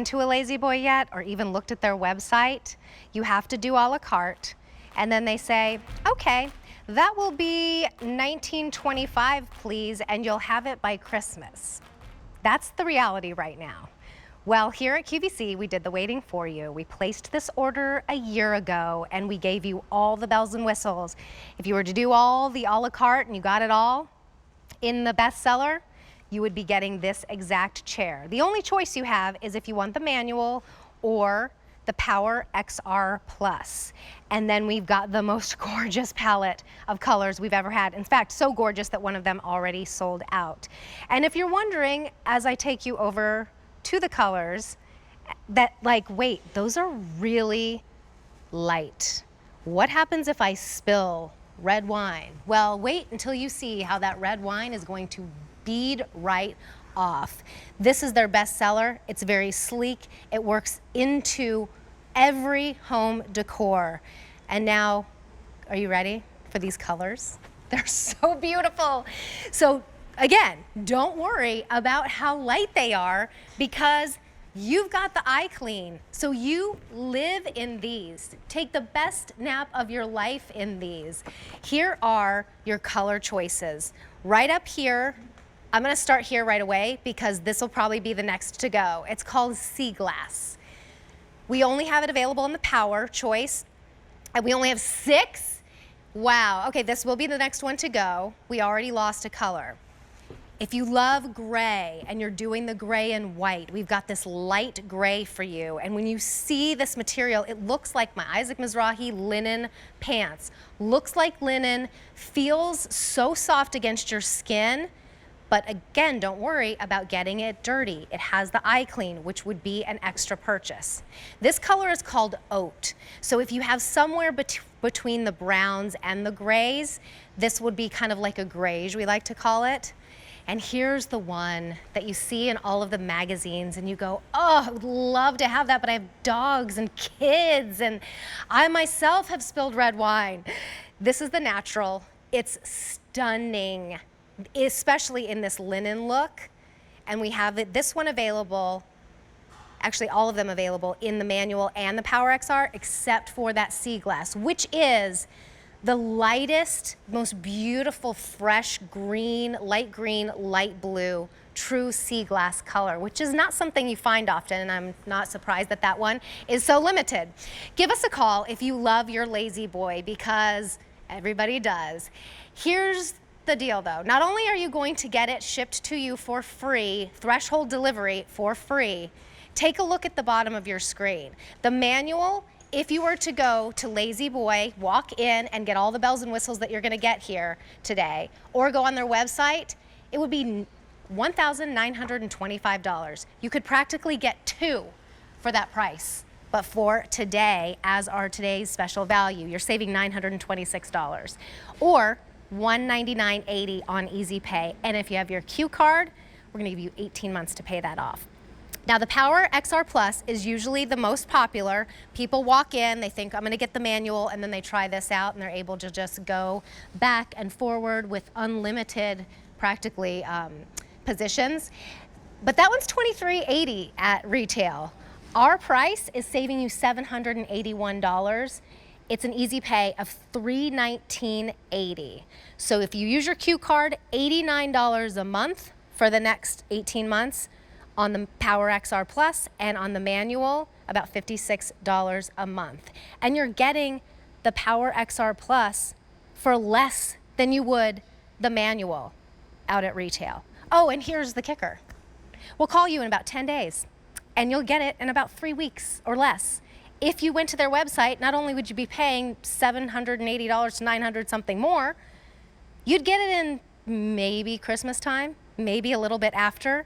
to a Lazy Boy yet or even looked at their website, you have to do a la carte. And then they say, okay, that will be $19.25, please, and you'll have it by Christmas. That's the reality right now. Well, here at QVC, we did the waiting for you. We placed this order a year ago, and we gave you all the bells and whistles. If you were to do all the a la carte and you got it all in the bestseller, you would be getting this exact chair. The only choice you have is if you want the manual or the Power XR Plus. And then we've got the most gorgeous palette of colors we've ever had. In fact, so gorgeous that one of them already sold out. And if you're wondering, as I take you over to the colors, that like, wait, those are really light. What happens if I spill red wine? Well, wait until you see how that red wine is going to bead right off. This is their best seller. It's very sleek. It works into every home decor. And now, are you ready for these colors? They're so beautiful. So again, don't worry about how light they are because you've got the eye clean. So you live in these. Take the best nap of your life in these. Here are your color choices. Right up here, I'm gonna start here right away because this will probably be the next to go. It's called Sea Glass. We only have it available in the Power choice, and we only have 6. Wow, okay, this will be the next one to go. We already lost a color. If you love gray and you're doing the gray and white, we've got this light gray for you. And when you see this material, it looks like my Isaac Mizrahi linen pants. Looks like linen, feels so soft against your skin. But again, don't worry about getting it dirty. It has the eye clean, which would be an extra purchase. This color is called Oat. So if you have somewhere between the browns and the grays, this would be kind of like a grayish, we like to call it. And here's the one that you see in all of the magazines and you go, oh, I would love to have that, but I have dogs and kids and I myself have spilled red wine. This is the natural. It's stunning, especially in this linen look. And we have this one available, actually all of them available in the manual and the Power XR, except for that Sea Glass, which is the lightest, most beautiful, fresh green, light blue, true sea glass color, which is not something you find often, and I'm not surprised that that one is so limited. Give us a call if you love your Lazy Boy, because everybody does. Here's the deal though. Not only are you going to get it shipped to you for free, threshold delivery for free, take a look at the bottom of your screen. The manual, if you were to go to Lazy Boy, walk in and get all the bells and whistles that you're gonna get here today, or go on their website, it would be $1,925. You could practically get 2 for that price. But for today, as our today's special value, you're saving $926. Or $199.80 on Easy Pay. And if you have your Q card, we're gonna give you 18 months to pay that off. Now the Power XR Plus is usually the most popular. People walk in, they think I'm gonna get the manual, and then they try this out and they're able to just go back and forward with unlimited, practically, positions. But that one's $23.80 at retail. Our price is saving you $781. It's an Easy Pay of $319.80. So if you use your Q card, $89 a month for the next 18 months on the Power XR Plus, and on the manual, about $56 a month. And you're getting the Power XR Plus for less than you would the manual out at retail. Oh, and here's the kicker. We'll call you in about 10 days, and you'll get it in about 3 weeks or less. If you went to their website, not only would you be paying $780 to $900 something more, you'd get it in maybe Christmas time, maybe a little bit after.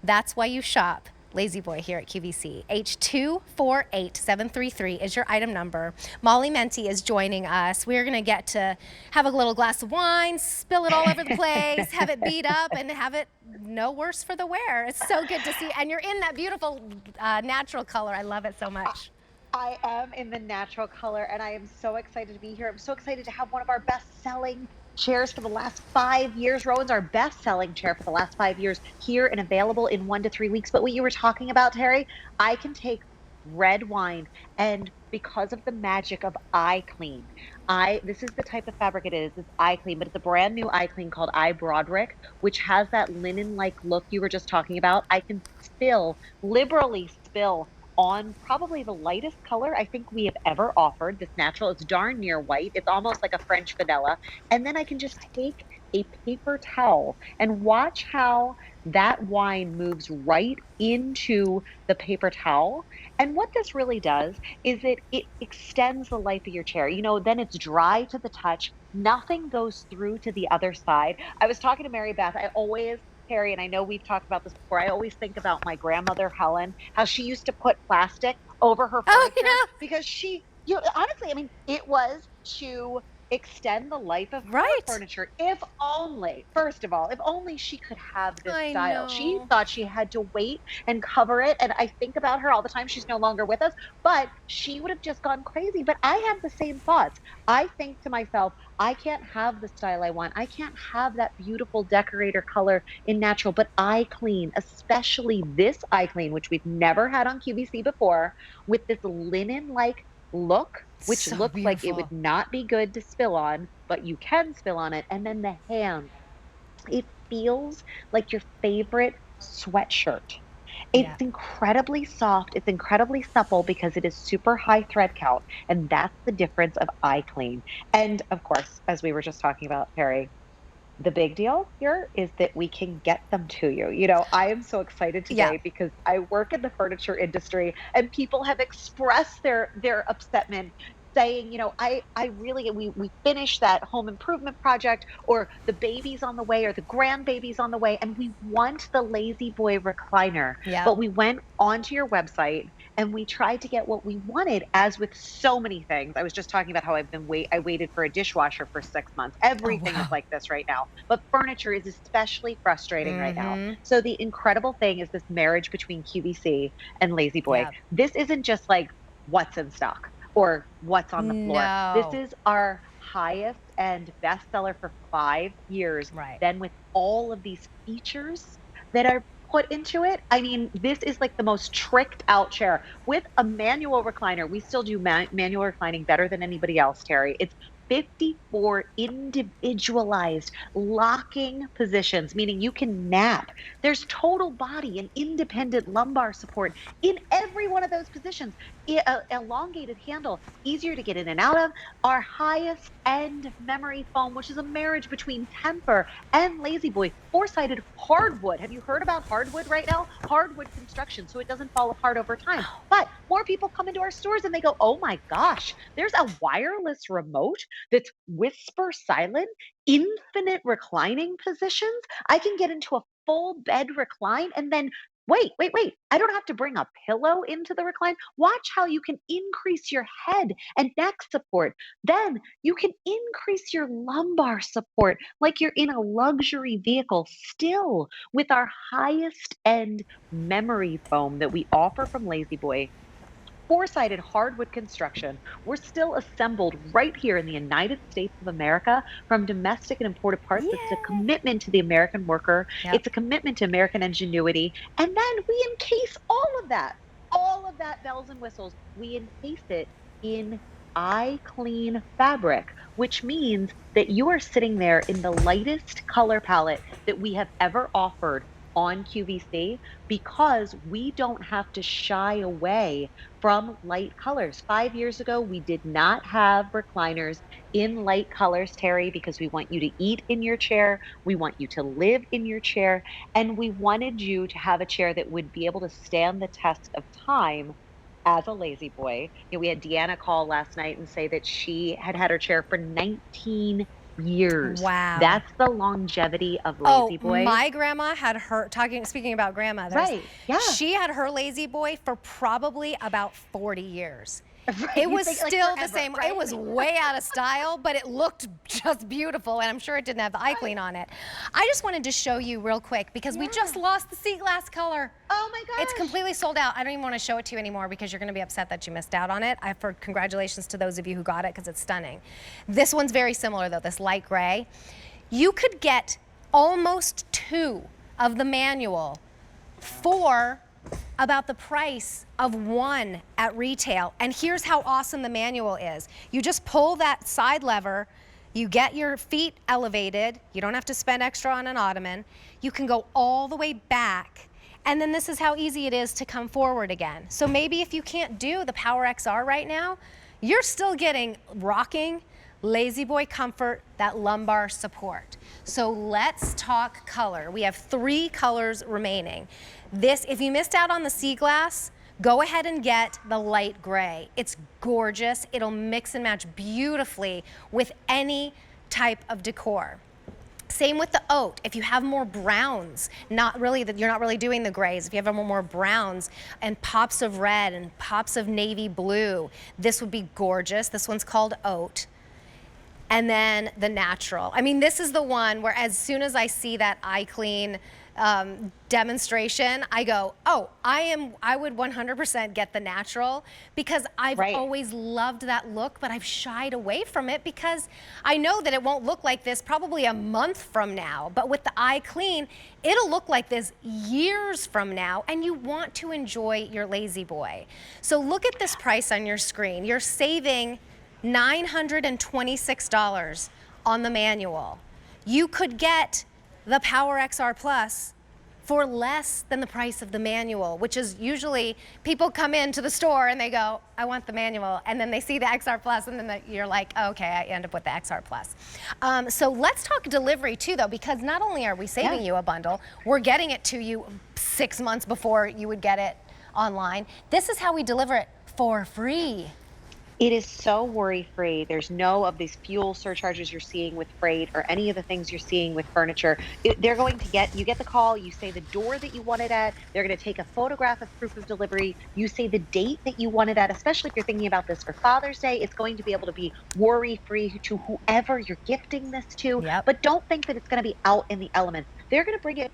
That's why you shop Lazy Boy here at QVC. H248733 is your item number. Molly Menti is joining us. We're gonna get to have a little glass of wine, spill it all over the place, have it beat up, and have it no worse for the wear. It's so good to see. And you're in that beautiful natural color. I love it so much. I am in the natural color, and I am so excited to be here. I'm so excited to have one of our best-selling chairs for the last 5 years. Rowan's our best-selling chair for the last 5 years, here and available in 1 to 3 weeks. But what you were talking about, Terry, I can take red wine, and because of the magic of eye clean, I this is the type of fabric it is. It's eye clean, but it's a brand new eye clean called I Broderick, which has that linen-like look you were just talking about. I can liberally spill on probably the lightest color I think we have ever offered. This natural, it's darn near white. It's almost like a French vanilla. And then I can just take a paper towel and watch how that wine moves right into the paper towel. And what this really does is it extends the life of your chair. Then it's dry to the touch. Nothing goes through to the other side. I was talking to Mary Beth. I always Harry, and I know we've talked about this before. I always think about my grandmother Helen, how she used to put plastic over her Oh, furniture yeah. because honestly, I mean, it was to extend the life of her Right. furniture. If only, first of all, if only she could have this I style. She know. thought she had to wait and cover it. And I think about her all the time. She's no longer with us, but she would have just gone crazy. But I have the same thoughts. I think to myself, I can't have the style I want. I can't have that beautiful decorator color in natural, but eye clean, especially this eye clean, which we've never had on QVC before, with this linen like look, which So looks like it would beautiful. not be good to spill on, but you can spill on it. And then the hand, it feels like your favorite sweatshirt. It's Yeah. incredibly soft. It's incredibly supple because it is super high thread count. And that's the difference of eye clean. And of course, as we were just talking about, Terry, the big deal here is that we can get them to you. I am so excited Yeah. today because I work in the furniture industry and people have expressed their upsetment saying, I really we finished that home improvement project, or the baby's on the way, or the grandbaby's on the way, and we want the Lazy Boy recliner. Yep. But we went onto your website and we tried to get what we wanted, as with so many things. I was just talking about how I waited for a dishwasher for 6 months. Oh, Everything is wow. like this right now, but furniture is especially frustrating right now. Mm-hmm. So the incredible thing is this marriage between QVC and Lazy Boy. Yeah. This isn't just like what's in stock or what's on the floor. This No. is our highest and bestseller for 5 years. Right. Then with all of these features that are put into it, I mean, this is like the most tricked out chair with a manual recliner. We still do manual reclining better than anybody else, Terry. It's 54 individualized locking positions, meaning you can nap. There's total body and independent lumbar support in every one of those positions. Elongated handle, easier to get in and out of. Our highest end memory foam, which is a marriage between Temper and Lazy Boy. Four-sided hardwood. Have you heard about hardwood right now? Hardwood construction, so it doesn't fall apart over time. But more people come into our stores and they go, oh my gosh, there's a wireless remote that's whisper silent, infinite reclining positions. I can get into a full bed recline and then wait. I don't have to bring a pillow into the recline. Watch how you can increase your head and neck support. Then you can increase your lumbar support like you're in a luxury vehicle, still with our highest end memory foam that we offer from Lazy Boy. Four-sided hardwood construction. We're still assembled right here in the United States of America from domestic and imported parts. It's a Yay. commitment to the American worker. Yep. It's a commitment to American ingenuity. And then we encase all of that bells and whistles. We encase it in eye clean fabric, which means that you are sitting there in the lightest color palette that we have ever offered on QVC, because we don't have to shy away from light colors. 5 years ago, we did not have recliners in light colors, Terry, because we want you to eat in your chair. We want you to live in your chair. And we wanted you to have a chair that would be able to stand the test of time as a Lazy Boy. We had Deanna call last night and say that she had had her chair for 19 years. Wow. That's the longevity of Oh, Lazy Boy. my grandma had her, speaking about grandmothers, Right. Yeah. she had her Lazy Boy for probably about 40 years. Right, It you was think like still the forever, same. It right? was way out of style, but it looked just beautiful, and I'm sure it didn't have the eye Right. clean on it. I just wanted to show you real quick because we just Yeah. lost the sea glass color. Oh my It's gosh. completely sold out. I don't even want to show it to you anymore because you're going to be upset that you missed out on it. For congratulations to those of you who got it because it's stunning. This one's very similar though, this light gray. You could get almost 2 of the manual for about the price of 1 at retail. And here's how awesome the manual is. You just pull that side lever, you get your feet elevated, you don't have to spend extra on an ottoman, you can go all the way back, and then this is how easy it is to come forward again. So maybe if you can't do the Power XR right now, you're still getting rocking, lazy boy comfort, that lumbar support. So let's talk color. We have 3 colors remaining. This, if you missed out on the sea glass, go ahead and get the light gray. It's gorgeous. It'll mix and match beautifully with any type of decor. Same with the oat. If you have more browns, you're not really doing the grays. If you have more browns and pops of red and pops of navy blue, this would be gorgeous. This one's called oat. And then the natural. I mean, this is the one where as soon as I see that eye clean demonstration, I go, oh, I would 100% get the natural because I've Right. always loved that look, but I've shied away from it because I know that it won't look like this probably a month from now. But with the eye clean, it'll look like this years from now, and you want to enjoy your lazy boy. So look at this price on your screen. You're saving $926 on the manual. You could get the Power XR Plus for less than the price of the manual, which is usually people come into the store and they go, I want the manual, and then they see the XR Plus, and then you're like, oh, okay, I end up with the XR Plus. So let's talk delivery too, though, because not only are we saving you a bundle, we're getting it to you 6 months before you would get it online. This is how we deliver it for free. It is so worry-free. There's no of these fuel surcharges you're seeing with freight or any of the things you're seeing with furniture. They're going to you get the call, you say the door that you want it at, they're going to take a photograph of proof of delivery, you say the date that you want it at, especially if you're thinking about this for Father's Day, it's going to be able to be worry-free to whoever you're gifting this to. Yep. But don't think that it's going to be out in the elements. They're going to bring it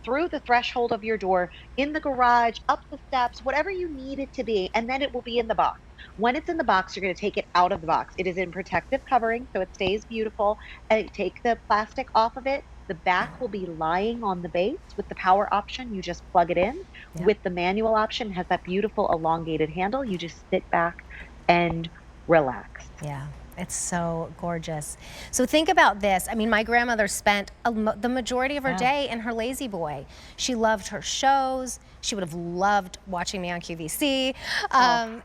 through the threshold of your door, in the garage, up the steps, whatever you need it to be, and then it will be in the box. When it's in the box, you're going to take it out of the box. It is in protective covering, so it stays beautiful. And take the plastic off of it. The back will be lying on the base. With the power option, you just plug it in. Yep. With the manual option, it has that beautiful elongated handle. You just sit back and relax. Yeah. It's so gorgeous. So think about this. I mean, my grandmother spent the majority of her day in her lazy boy. She loved her shows. She would have loved watching me on QVC. And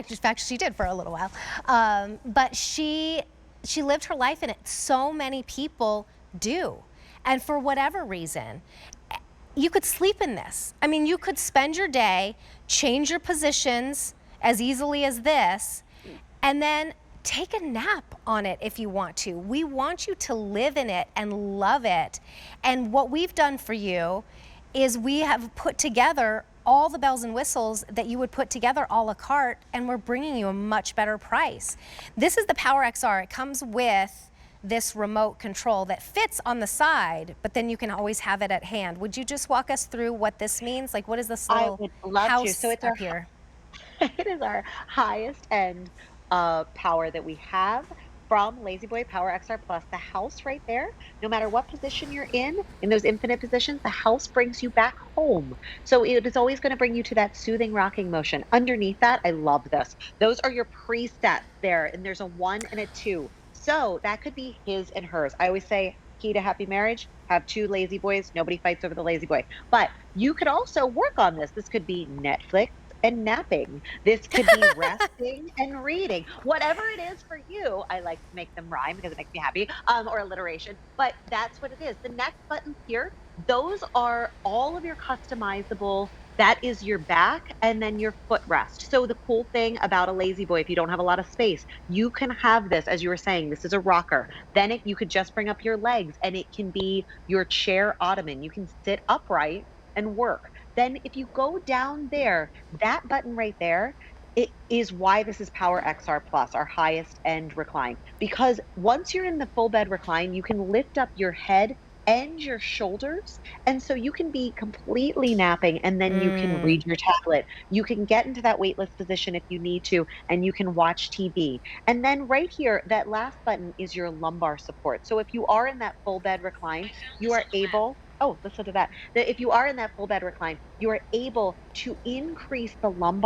in fact, she did for a little while. But she lived her life in it. So many people do. And for whatever reason, you could sleep in this. I mean, you could spend your day, change your positions as easily as this, and then take a nap on it if you want to. We want you to live in it and love it. And what we've done for you is we have put together all the bells and whistles that you would put together a la carte, and we're bringing you a much better price. This is the Power XR. It comes with this remote control that fits on the side, but then you can always have it at hand. Would you just walk us through what this means? Like, what is this little I would love house to. So it's up here? it is our highest end power that we have from Lazy Boy Power XR Plus. The house right there, no matter what position you're in those infinite positions, the house brings you back home. So it is always going to bring you to that soothing rocking motion. Underneath that, I love this. Those are your presets there, and there's a 1 and a 2. So that could be his and hers. I always say, key to happy marriage, have 2 lazy boys. Nobody fights over the lazy boy. But you could also work on this. This could be Netflix and napping. This could be resting and reading. Whatever it is for you, I like to make them rhyme because it makes me happy, or alliteration, but that's what it is. The next buttons here, those are all of your customizable, that is your back and then your footrest. So the cool thing about a lazy boy, if you don't have a lot of space, you can have this, as you were saying, this is a rocker. Then you could just bring up your legs and it can be your chair ottoman. You can sit upright and work. Then if you go down there, that button right there, It is why this is Power XR Plus, our highest end recline. Because once you're in the full bed recline, you can lift up your head and your shoulders. And so you can be completely napping and then you can Mm. read your tablet. You can get into that weightless position if you need to, and you can watch TV. And then right here, that last button is your lumbar support. So if you are in that full bed recline, you are able. Oh, listen to that. That if you are in that full bed recline, you are able to increase the lumbar